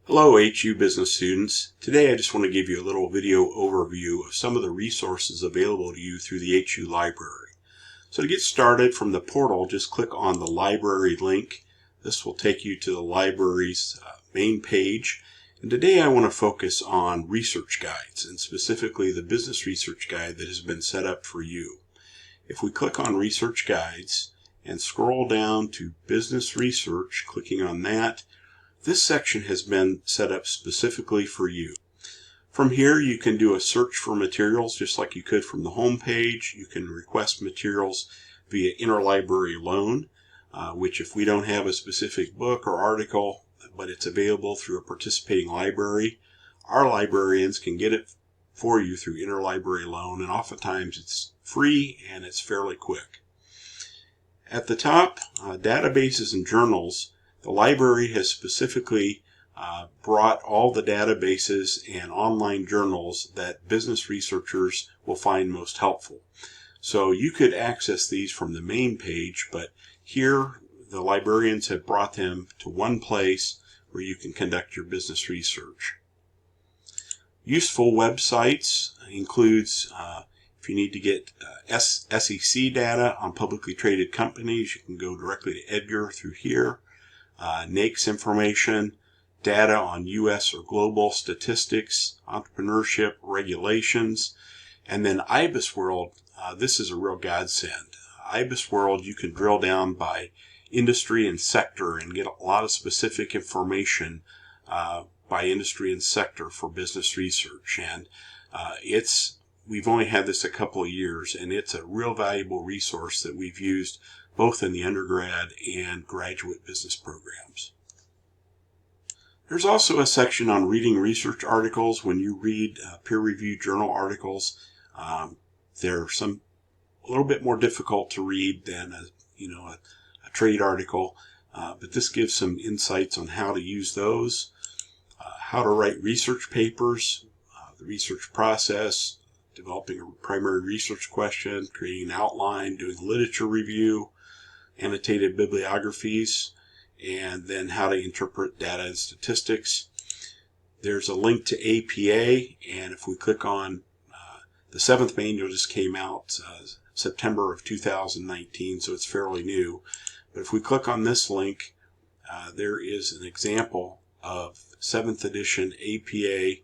Hello HU business students. Today I just want to give you a little video overview of some of the resources available to you through the HU library. So to get started from the portal, just click on the library link. This will take you to the library's main page. And today I want to focus on research guides, and specifically the business research guide that has been set up for you. If we click on research guides and scroll down to business research, clicking on that, this section has been set up specifically for you. From here you can do a search for materials just like you could from the home page. You can request materials via interlibrary loan, which if we don't have a specific book or article, but it's available through a participating library, our librarians can get it for you through interlibrary loan, and oftentimes it's free and it's fairly quick. At the top, databases and journals. The library has specifically brought all the databases and online journals that business researchers will find most helpful. So you could access these from the main page, but here the librarians have brought them to one place where you can conduct your business research. Useful websites includes if you need to get SEC data on publicly traded companies, you can go directly to EDGAR through here. NAICS information, data on U.S. or global statistics, entrepreneurship, regulations, and then IBIS World. This is a real godsend. IBIS World, you can drill down by industry and sector and get a lot of specific information by industry and sector for business research. And we've only had this a couple of years, and it's a real valuable resource that we've used both in the undergrad and graduate business programs. There's also a section on reading research articles. When you read peer-reviewed journal articles, they're a little bit more difficult to read than a trade article, but this gives some insights on how to use those, how to write research papers, the research process, developing a primary research question, creating an outline, doing literature review, annotated bibliographies, and then how to interpret data and statistics. There's a link to APA, and if we click on the 7th manual just came out September of 2019, so it's fairly new. But if we click on this link, there is an example of 7th edition APA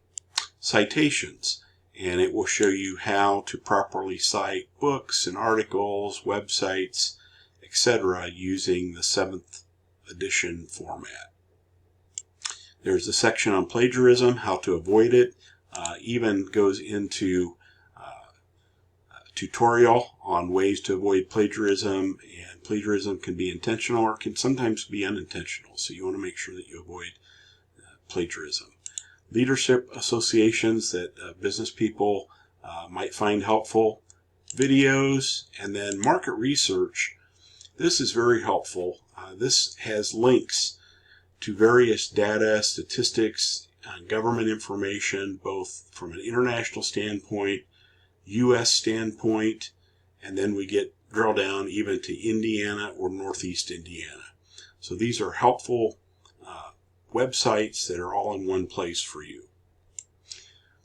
citations, and it will show you how to properly cite books and articles, websites, etc. using the 7th edition format. There's a section on plagiarism, how to avoid it, even goes into a tutorial on ways to avoid plagiarism, and plagiarism can be intentional or can sometimes be unintentional, so you want to make sure that you avoid plagiarism. Leadership associations that business people might find helpful, videos, and then market research. This is very helpful. This has links to various data, statistics, government information, both from an international standpoint, U.S. standpoint, and then we drill down even to Indiana or Northeast Indiana. So these are helpful websites that are all in one place for you.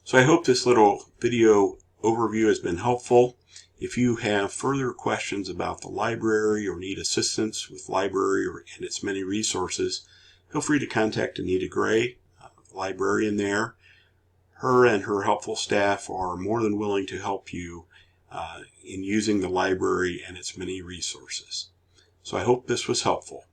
So I hope this little video overview has been helpful. If you have further questions about the library or need assistance with library and its many resources, feel free to contact Anita Gray, the librarian there. Her and her helpful staff are more than willing to help you in using the library and its many resources. So I hope this was helpful.